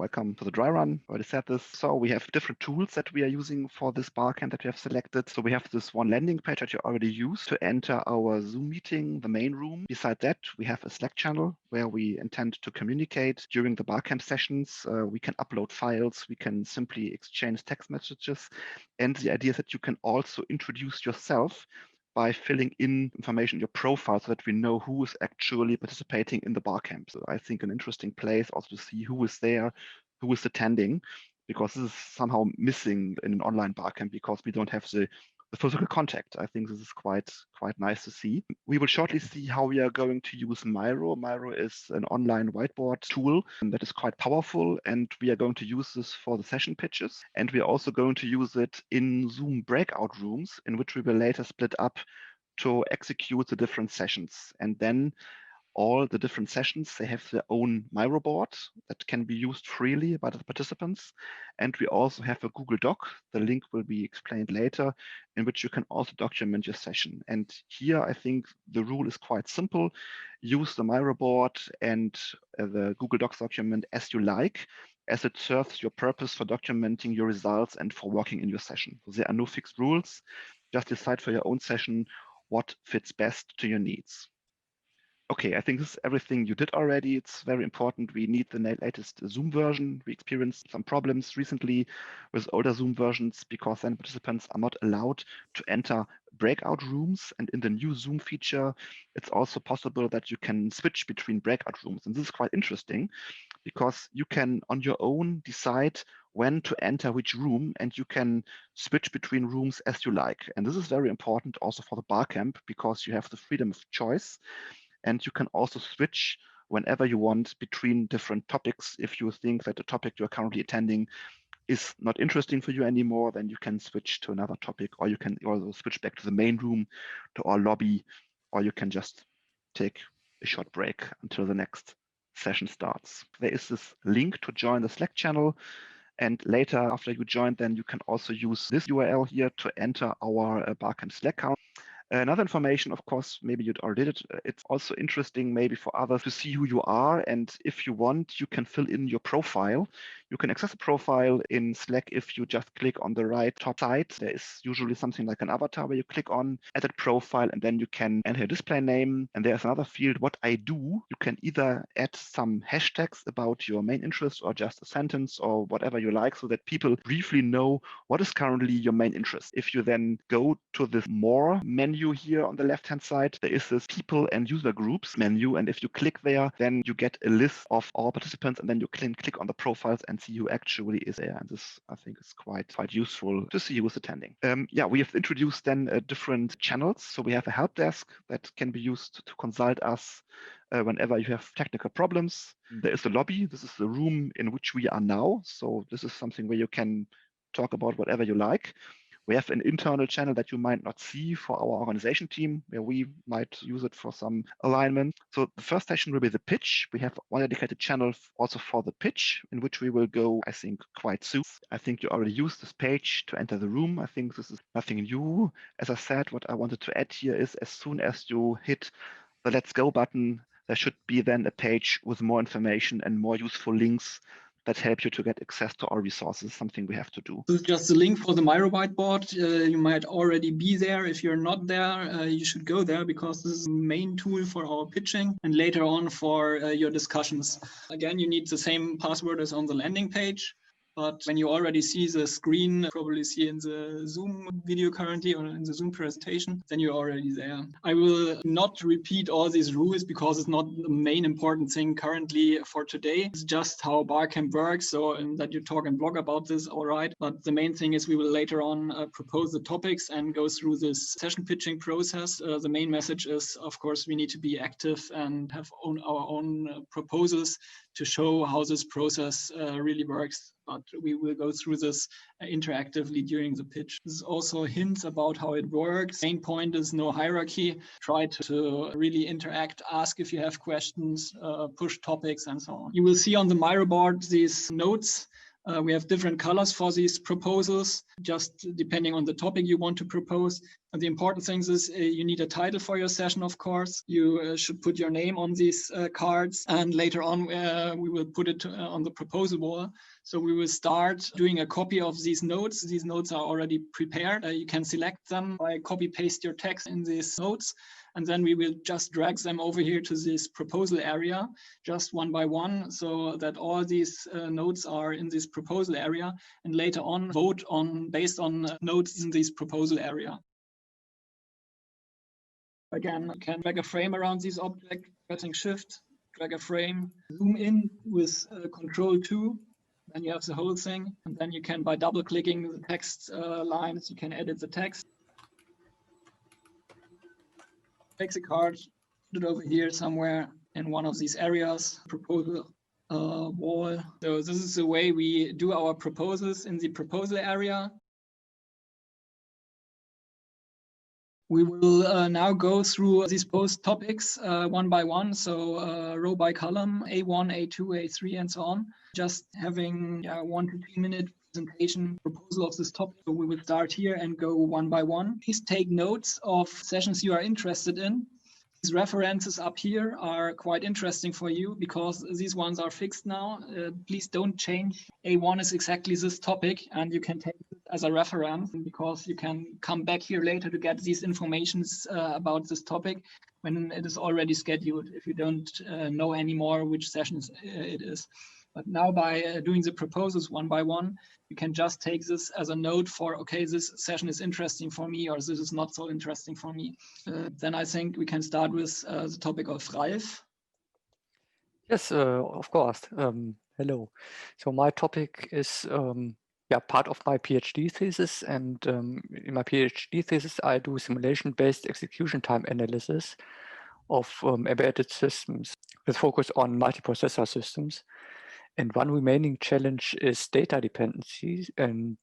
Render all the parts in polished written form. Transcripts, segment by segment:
welcome to the dry run. I already said this. So we have different tools that we are using for this Barcamp that we have selected. So we have this one landing page that you already used to enter our Zoom meeting, the main room. Beside that, we have a Slack channel where we intend to communicate during the Barcamp sessions. We can upload files, we can simply exchange text messages. And the idea is that you can also introduce yourself by filling in information in your profile so that we know who is actually participating in the Barcamp. So I think an interesting place also to see who is there, who is attending, because this is somehow missing in an online Barcamp because we don't have the physical contact. I think this is quite nice to see. We will shortly see how we are going to use Miro. Miro is an online whiteboard tool that is quite powerful, and we are going to use this for the session pitches. And we are also going to use it in Zoom breakout rooms, in which we will later split up to execute the different sessions. And then all the different sessions, they have their own Miro board that can be used freely by the participants. And we also have a Google Doc. The link will be explained later, in which you can also document your session. And here, I think the rule is quite simple. Use the Miro board and the Google Docs document as you like, as it serves your purpose for documenting your results and for working in your session. So there are no fixed rules. Just decide for your own session what fits best to your needs. Okay, I think this is everything you did already. It's very important. We need the latest Zoom version. We experienced some problems recently with older Zoom versions because then participants are not allowed to enter breakout rooms. And in the new Zoom feature, it's also possible that you can switch between breakout rooms. And this is quite interesting because you can on your own decide when to enter which room, and you can switch between rooms as you like. And this is very important also for the Barcamp because you have the freedom of choice. And you can also switch whenever you want between different topics. If you think that the topic you're currently attending is not interesting for you anymore, then you can switch to another topic, or you can also switch back to the main room, to our lobby, or you can just take a short break until the next session starts. There is this link to join the Slack channel. And later, after you join, then you can also use this URL here to enter our Barcamp Slack account. Another information, of course, maybe you already did it. It's also interesting maybe for others to see who you are. And if you want, you can fill in your profile. You can access a profile in Slack if you just click on the right top side. There is usually something like an avatar where you click on edit profile, and then you can enter a display name. And there's another field, what I do. You can either add some hashtags about your main interest or just a sentence or whatever you like so that people briefly know what is currently your main interest. If you then go to this more menu here on the left-hand side, there is this people and user groups menu. And if you click there, then you get a list of all participants, and then you can click on the profiles and see who actually is there. And this, I think, is quite useful to see who is attending. We have introduced then different channels. So we have a help desk that can be used to consult us whenever you have technical problems. There is a lobby. This is the room in which we are now. So this is something where you can talk about whatever you like. We have an internal channel that you might not see for our organization team, where we might use it for some alignment. So the first session will be the pitch. We have one dedicated channel also for the pitch, in which we will go, I think, quite soon. I think you already used this page to enter the room. I think this is nothing new. As I said, what I wanted to add here is as soon as you hit the Let's Go button, there should be then a page with more information and more useful links that help you to get access to our resources, something we have to do. This is just a link for the Miro whiteboard. You might already be there. If you're not there, you should go there because this is the main tool for our pitching and later on for your discussions. Again, you need the same password as on the landing page. But when you already see the screen, probably see in the Zoom video currently or in the Zoom presentation, then you're already there. I will not repeat all these rules because it's not the main important thing currently for today. It's just how Barcamp works, so that you talk and blog about this, all right. But the main thing is we will later on propose the topics and go through this session pitching process. The main message is, of course, we need to be active and have our own proposals to show how this process really works. But we will go through this interactively during the pitch. This is also hints about how it works. Main point is no hierarchy. Try to really interact, ask if you have questions, push topics and so on. You will see on the Miro board these notes. We have different colors for these proposals, just depending on the topic you want to propose. And the important things is you need a title for your session, of course. You should put your name on these cards, and later on we will put it on the proposal wall. So we will start doing a copy of these notes. These notes are already prepared. You can select them by copy paste your text in these notes. And then we will just drag them over here to this proposal area, just one by one, so that all these notes are in this proposal area, and later on vote on based on notes in this proposal area. Again, you can drag a frame around this object, pressing Shift, drag a frame, zoom in with Control 2, then you have the whole thing, and then you can, by double-clicking the text lines, you can edit the text. Take the card, put it over here somewhere in one of these areas, proposal wall. So this is the way we do our proposals in the proposal area. We will now go through these post topics one by one, so row by column, A1, A2, A3, and so on. Just having 1 to 2 minute presentation proposal of this topic. So we will start here and go one by one. Please take notes of sessions you are interested in. These references up here are quite interesting for you because these ones are fixed now. Please don't change. A1 is exactly this topic, and you can take it as a reference because you can come back here later to get these informations about this topic when it is already scheduled, if you don't know anymore which sessions it is. But now by doing the proposals one by one, you can just take this as a note for, okay, this session is interesting for me, or this is not so interesting for me. Then I think we can start with the topic of Ralf. Yes, of course. Hello. So my topic is part of my PhD thesis, and in my PhD thesis, I do simulation-based execution time analysis of embedded systems with focus on multiprocessor systems. And one remaining challenge is data dependencies. And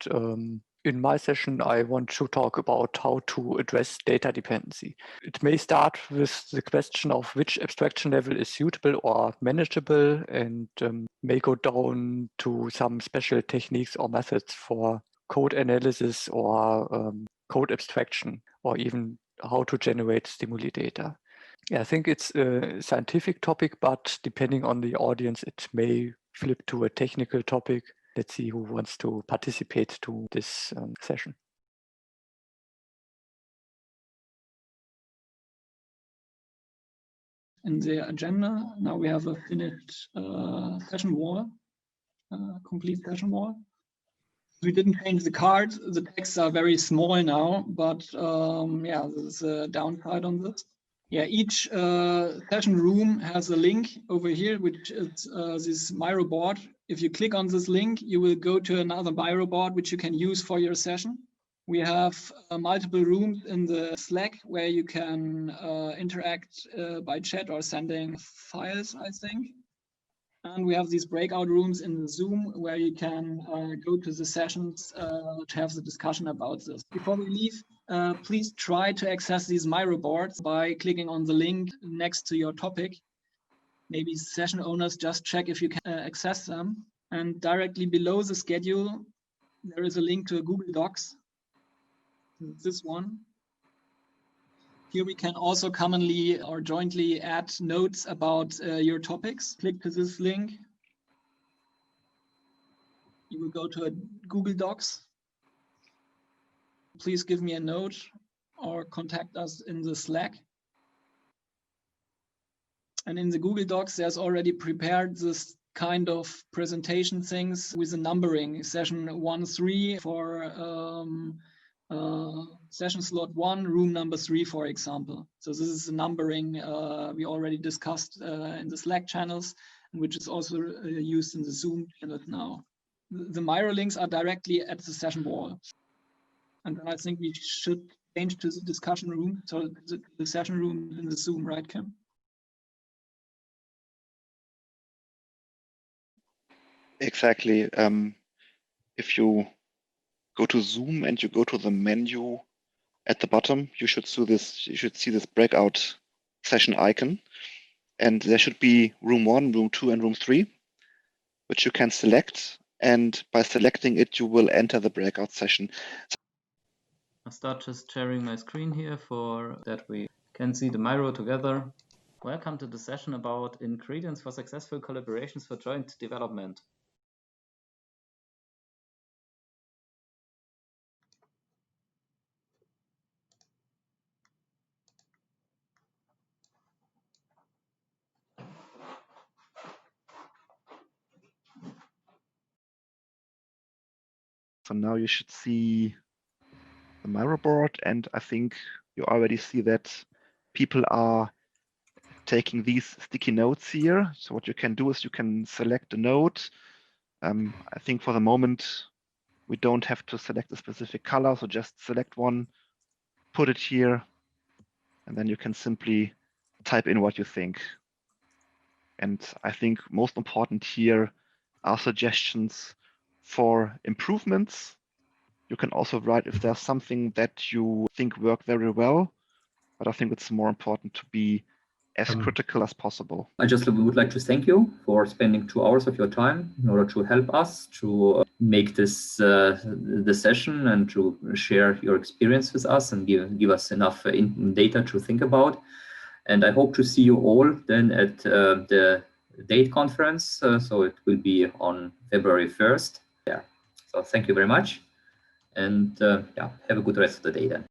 in my session, I want to talk about how to address data dependency. It may start with the question of which abstraction level is suitable or manageable, and may go down to some special techniques or methods for code analysis or code abstraction, or even how to generate stimuli data. Yeah, I think it's a scientific topic, but depending on the audience, it may flip to a technical topic. Let's see who wants to participate to this session. In the agenda, now we have a finished session wall, complete session wall. We didn't change the cards. The texts are very small now, but there's a downside on this. Yeah, each session room has a link over here, which is this Miro board. If you click on this link, you will go to another Miro board, which you can use for your session. We have multiple rooms in the Slack where you can interact by chat or sending files, I think. And we have these breakout rooms in the Zoom where you can go to the sessions to have the discussion about this. Before we leave, please try to access these Miro boards by clicking on the link next to your topic. Maybe session owners just check if you can access them. And directly below the schedule, there is a link to a Google Docs. This one. Here we can also commonly or jointly add notes about your topics. Click to this link. You will go to a Google Docs. Please give me a note or contact us in the Slack. And in the Google Docs, there's already prepared this kind of presentation things with the numbering. Session 1-3 for session slot 1, room number 3, for example. So this is the numbering we already discussed in the Slack channels, and which is also used in the Zoom channel now. The Miro links are directly at the session wall. And then I think we should change to the discussion room, so the session room in the Zoom, right, Kim? Exactly. If you go to Zoom and you go to the menu at the bottom, you should see this breakout session icon, and there should be room 1, room 2, and room 3, which you can select. And by selecting it, you will enter the breakout session. I start just sharing my screen here for that we can see the Miro together. Welcome to the session about ingredients for successful collaborations for joint development. So now you should see the Miro board, and I think you already see that people are taking these sticky notes here. So what you can do is you can select a note. I think for the moment, we don't have to select a specific color, so just select one, put it here, and then you can simply type in what you think. And I think most important here are suggestions for improvements. You can also write if there's something that you think worked very well, but I think it's more important to be as critical as possible. I just would like to thank you for spending 2 hours of your time in order to help us to make this the session and to share your experience with us and give us enough data to think about. And I hope to see you all then at the DATE conference. So it will be on February 1st. Yeah. So thank you very much. And yeah, have a good rest of the day then.